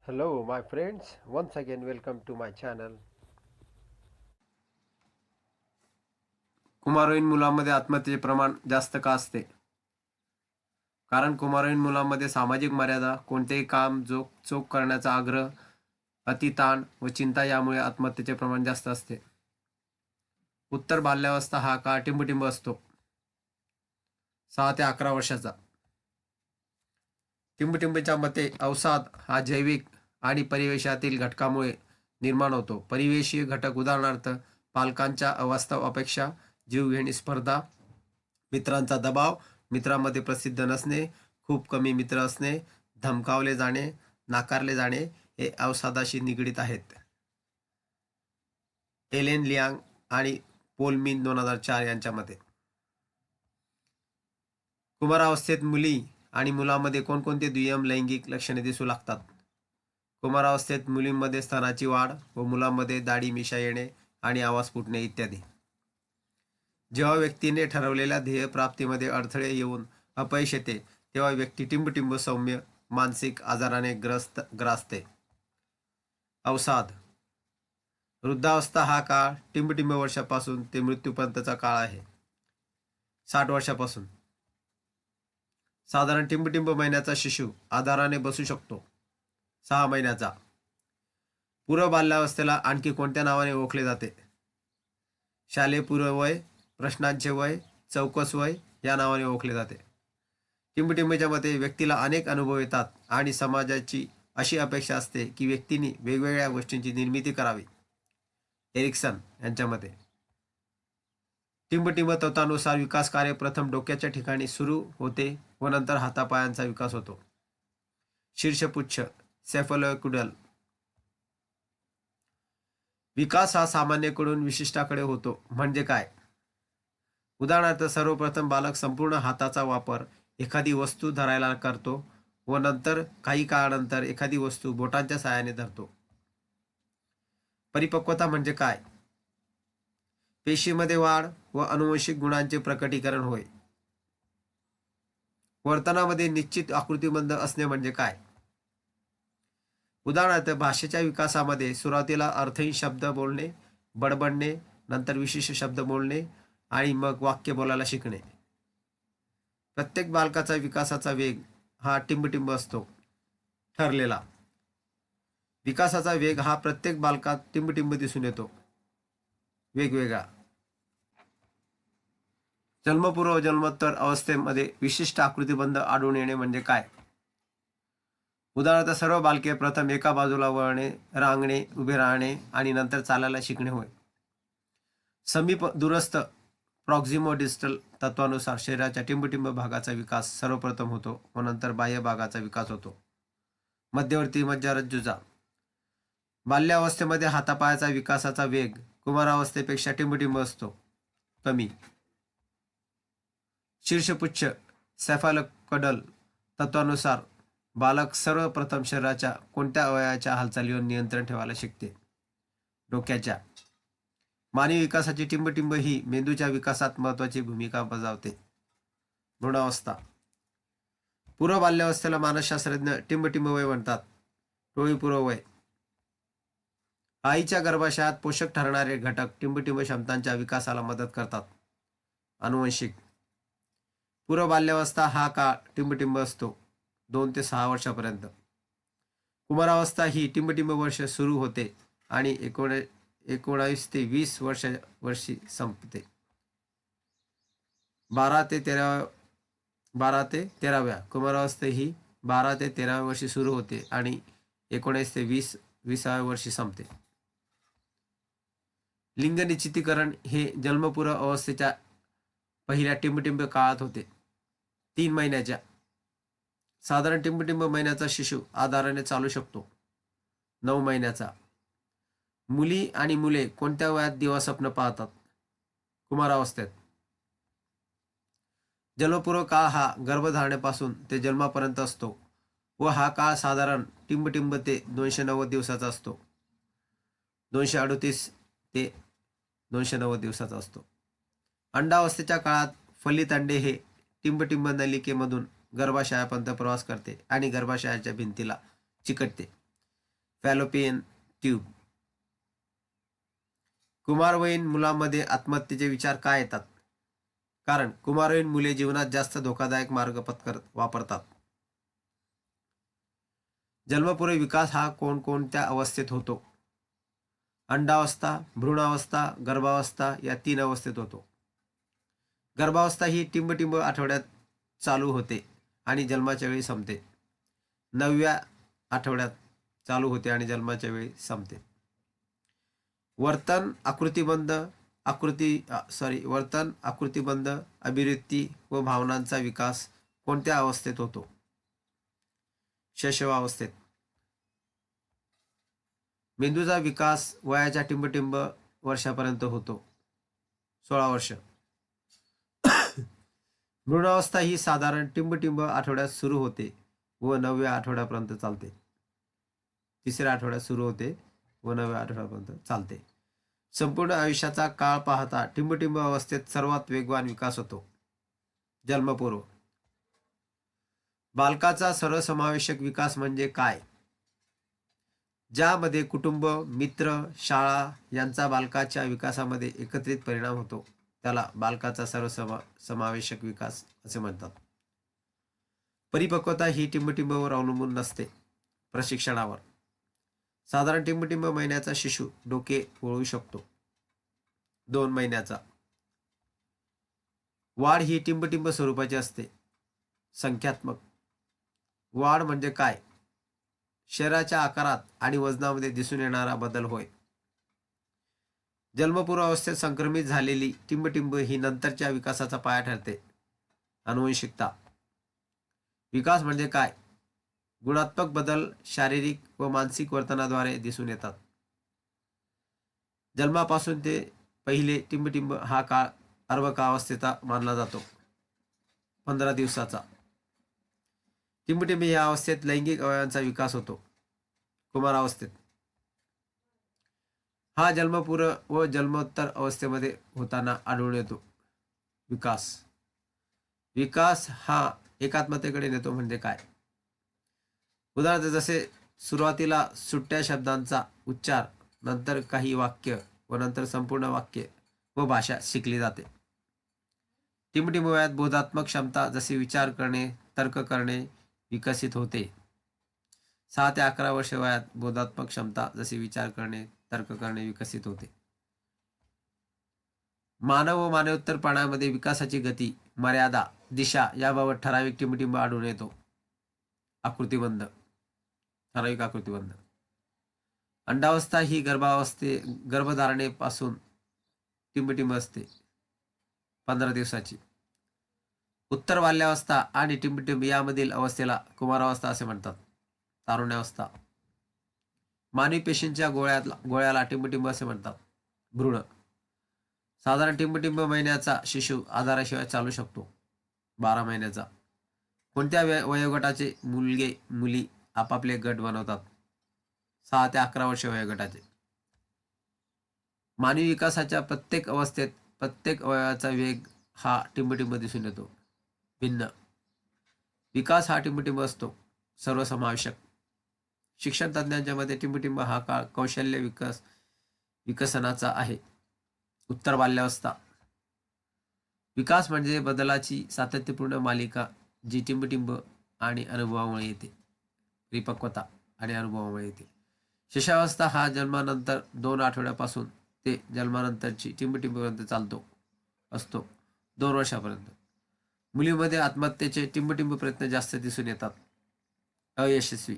Hello, my friends. Once again, welcome to my channel. कुमारवयीन मुलांमध्ये आत्महत्येचे प्रमाण जास्त का असते? कारण कुमारवयीन मुलांमध्ये सामाजिक मर्यादा, कोणतेही काम चोख करण्याचा आग्रह, अतिताण व चिंता यामुळे आत्महत्येचे प्रमाण जास्त असते. उत्तर बाल्यावस्था हा काळ टिंबटिंब असतो. 6 ते 11 वर्षाचा. टिंबटिंबच्या मते अवसाद हा जैविक आणि परिवेशातील घटकामुळे निर्माण होतो. परिवेशीय घटक उदाहरणार्थ पालकांच्या अवास्तव अपेक्षा, जीवघेणी स्पर्धा, मित्रांचा दबाव, मित्रांमध्ये प्रसिद्ध नसणे, खूप कमी मित्र असणे, धमकावले जाणे, नाकारले जाणे हे अवसादाशी निगडीत आहेत. एलेन लियांग आणि पोलमिन 2004 यांच्या मते. कुमारावस्थेत मुली आणि मुलांमध्ये कोणकोणते दुय्यम लैंगिक लक्षणे दिसू लागतात? कुमारावस्थेत मुलींमध्ये स्तनाची वाढ व मुलांमध्ये दाढी मिशा येणे आणि आवाज फुटणे इत्यादी. जेव्हा व्यक्तीने ठरवलेल्या ध्येय प्राप्तीमध्ये अडथळे येऊन अपयश येते तेव्हा व्यक्ती टिंबटिंब सौम्य मानसिक आजाराने ग्रासते. अवसाद. वृद्धावस्था हा काळ टिंबटिंब वर्षापासून ते मृत्यूपर्यंतचा काळ आहे. 60 वर्षापासून. साधारण टिंबटिंब महिन्याचा शिशु आधाराने बसू शकतो. 6 महिन्याचा. पूर्व बाल्यावस्थेला आणखी कोणत्या नावाने ओळखले जाते? शालेय पूर्ववय, प्रश्नांचे वय, चौकस वय या नावाने ओळखले जाते. टिंबटिंबच्या मते व्यक्तीला अनेक अनुभव येतात आणि समाजाची अशी अपेक्षा असते की व्यक्तीने वेगवेगळ्या गोष्टींची निर्मिती करावी. एरिक्सन यांच्या मते. टिंबटिंब तत्वानुसार विकास कार्य प्रथम डोक्याच्या ठिकाणी सुरू होते व नंतर हातापायांचा विकास होतो. शीर्षपुच्छ सेफलोक्युडल. विकास हा सामान्यकडून विशिष्टाकडे होतो म्हणजे काय? उदाहरणार्थ सर्वप्रथम बालक संपूर्ण हाताचा वापर एखादी वस्तू धरायला करतो व नंतर काही काळानंतर एखादी वस्तू बोटांच्या सहाय्याने धरतो. परिपक्वता म्हणजे काय? पेशीमध्ये वाढ व अनुवंशिक गुणांचे प्रकटीकरण होय. वर्तनामध्ये निश्चित आकृतीबंध असणे म्हणजे काय? उदाहरणार्थ भाषेच्या विकासामध्ये सुरुवातीला अर्थहीन शब्द बोलणे, बडबडणे, नंतर विशिष्ट शब्द बोलणे आणि मग वाक्य बोलायला शिकणे. प्रत्येक बालकाचा विकासाचा वेग हा टिंबटिंब असतो ठरलेला. विकासाचा वेग हा प्रत्येक बालकात टिंबटिंब दिसून येतो वेगवेगळा. जन्मपूर्व जन्मोत्तर अवस्थेमध्ये विशिष्ट आकृतीबंध आढळून येणे म्हणजे काय? उदाहरणार्थ सर्व बालके प्रथम एका बाजूला वळणे, रांगणे, उभे राहणे आणि नंतर चालायला शिकणे होय. समीप दूरस्थ प्रॉक्झिमो डिस्टल तत्वानुसार शरीराच्या टिंबटिंब भागाचा विकास सर्वप्रथम होतो व नंतर बाह्य भागाचा विकास होतो. मध्यवर्ती मज्जारज्जूचा. बाल्यावस्थेमध्ये हातापायाचा विकासाचा वेग कुमारावस्थेपेक्षा टिंबटिंब असतो कमी. शीर्षपुच्छ सेफालोकडल तत्वानुसार बालक सर्वप्रथम शरीराच्या कोणत्या अवयवाच्या हालचालीवर नियंत्रण ठेवायला शिकते? डोक्याच्या. मानवी विकासाची टिंबटिंब ही मेंदूच्या विकासात महत्वाची भूमिका बजावते. भ्रूणावस्था. पूर्व बाल्यावस्थेला मानसशास्त्रज्ञ टिंबटिंब वय म्हणतात. टोळीपूर्व वय. आईच्या गर्भाशयात पोषक ठरणारे घटक टिंबटिंब क्षमतांच्या विकासाला मदत करतात. अनुवंशिक. पूर्व बाल्यावस्था हा काळ टिंबटिंब असतो 2 ते 6 वर्षापर्यंत. कुमारावस्था ही टिंबटिंब वर्ष सुरू होते आणि 19 ते 20 वर्षी संपते. 12 ते 13व्या कुमारावस्था ही 12 ते 13व्या वर्षी सुरू होते आणि 19 ते 20व्या वर्षी संपते. लिंग निश्चितीकरण हे जन्मपूर्व अवस्थेच्या पहिल्या टिंबटिंब काळात होते. 3 महिन्याच्या. साधारण टिंबटिंब महिन्याचा शिशु आधाराने चालू शकतो. 9 महिन्याचा. मुली आणि मुले कोणत्या वयात दिवास्वप्न पाहतात? कुमारावस्थेत. जन्मपूर्व काळ हा गर्भधारणेपासून ते जन्मापर्यंत असतो व हा काळ साधारण टिंबटिंब ते 290 दिवसाचा असतो. 238 ते 290 दिवसाचा असतो. अंडावस्थेच्या काळात फलित अंडे हे टिंबटिंब नलिकेमधून गर्भाशयापर्यंत प्रवास करते आणि गर्भाशयाच्या भिंतीला चिकटते. Fallopian tube. कुमारवयीन मुलांमध्ये आत्महत्येचे विचार का येतात? कारण कुमारवयीन मुले जीवनात जास्त धोकादायक मार्ग वापरतात. जन्मपूर्व विकास हा कोणकोणत्या अवस्थेत होतो? अंडावस्था, भ्रूणावस्था, गर्भावस्था या 3 अवस्थेत होतो. गर्भावस्था ही टिंबटिंब आठवड्यात चालू होते आणि जन्माच्या वेळी संपते. 9व्या आठवड्यात चालू होते आणि जन्माच्या वेळी संपते. वर्तन आकृतीबंध अभिव्यक्ती व भावनांचा विकास कोणत्या अवस्थेत होतो? शैशवावस्थेत. मेंदूचा विकास वयाच्या टिंबटिंब वर्षापर्यंत होतो, 16 वर्ष. भ्रूणावस्था ही साधारण टिंबटिंब आठवड्यात सुरू होते व 9व्या आठवड्यापर्यंत चालते. 3ऱ्या आठवड्यात सुरू होते व 9व्या आठवड्यापर्यंत चालते. संपूर्ण आयुष्याचा काळ पाहता टिंबटिंब अवस्थेत सर्वात वेगवान विकास होतो, जन्मपूर्व. बालकाचा सर्वसमावेशक विकास म्हणजे काय? ज्यामध्ये कुटुंब, मित्र, शाळा यांचा बालकाच्या विकासामध्ये एकत्रित परिणाम होतो, त्याला बालकाचा सर्वसमावेशक विकास असे म्हणतात. परिपक्वता ही टिंबटिंबवर अवलंबून नसते, प्रशिक्षणावर. साधारण टिंबटिंब महिन्याचा शिशु डोके वळवू शकतो, 2 महिन्याचा. वाढ ही टिंबटिंब स्वरूपाची असते, संख्यात्मक. वाढ म्हणजे काय? शरीराच्या आकारात आणि वजनामध्ये दिसून येणारा बदल होय. जन्मपूर्व अवस्थेत संक्रमित झालेली टिंबटिंब ही नंतरच्या विकासाचा पाया ठरते, आनुवंशिकता. विकास म्हणजे काय? गुणात्मक बदल शारीरिक व मानसिक वर्तनाद्वारे दिसून येतात. जन्मापासून ते पहिले टिंबटिंब हा काळ अर्भकावस्थेचा मानला जातो, 15 दिवसाचा. टिंबटिंब या अवस्थेत लैंगिक अवयवांचा विकास होतो, कुमारावस्थेत. हा जन्मपूर्व व जन्मोत्तर अवस्थेमध्ये होताना आढळून येतो. विकास हा एकात्मतेकडे नेतो म्हणजे काय? उदाहरणार्थ जसे सुरुवातीला सुट्ट्या शब्दांचा उच्चार, नंतर काही वाक्य व नंतर संपूर्ण वाक्य व भाषा शिकली जाते. टिंबटिंब वयात बोधात्मक क्षमता जसे विचार करणे, तर्क करणे विकसित होते. 6 ते 11 वर्ष वयात बोधात्मक क्षमता जसे विचार करणे, तर्क करणे विकसित होते. मानव व मानवोत्तर प्राण्यामध्ये विकासाची गती, मर्यादा, दिशा याबाबत ठराविक टिंबटिंब आढळून येतो, ठराविक आकृतीबंध. अंडावस्था ही गर्भधारणेपासून टिंबटिंब असते, 15 दिवसाची. उत्तर बाल्यावस्था आणि टिंबटिंब यामधील अवस्थेला कुमारावस्था असे म्हणतात, तारुण्यावस्था. मानवी पेशींच्या गोळ्याला टिंबटिंब असे म्हणतात, भ्रूण. साधारण टिंबटिंब महिन्याचा शिशु आधाराशिवाय चालू शकतो, 12 महिन्याचा. कोणत्या वयोगटाचे मुली आपापले गट बनवतात? 6 ते 11 वर्ष वयोगटाचे. मानवी विकासाच्या प्रत्येक अवस्थेत प्रत्येक अवयवाचा वेग हा टिंबटिंब दिसून येतो, भिन्न. विकास हा टिंबटिंब असतो, सर्वसमावेशक. शिक्षण तज्ञांच्या मते टिंबटिंब हा काळ कौशल्य विकसनाचा आहे, उत्तर बाल्यावस्था. विकास म्हणजे बदलाची सातत्यपूर्ण मालिका जी टिंबटिंब आणि अनुभवामुळे येते, परिपक्वता आणि अनुभवामुळे येते. शैशवावस्था हा जन्मानंतर 2 आठवड्यापासून ते जन्मानंतरची टिंबटिंबपर्यंत चालतो असतो, 2 वर्षापर्यंत. मुलीमध्ये आत्महत्येचे टिंबटिंब प्रयत्न जास्त दिसून येतात, अयशस्वी.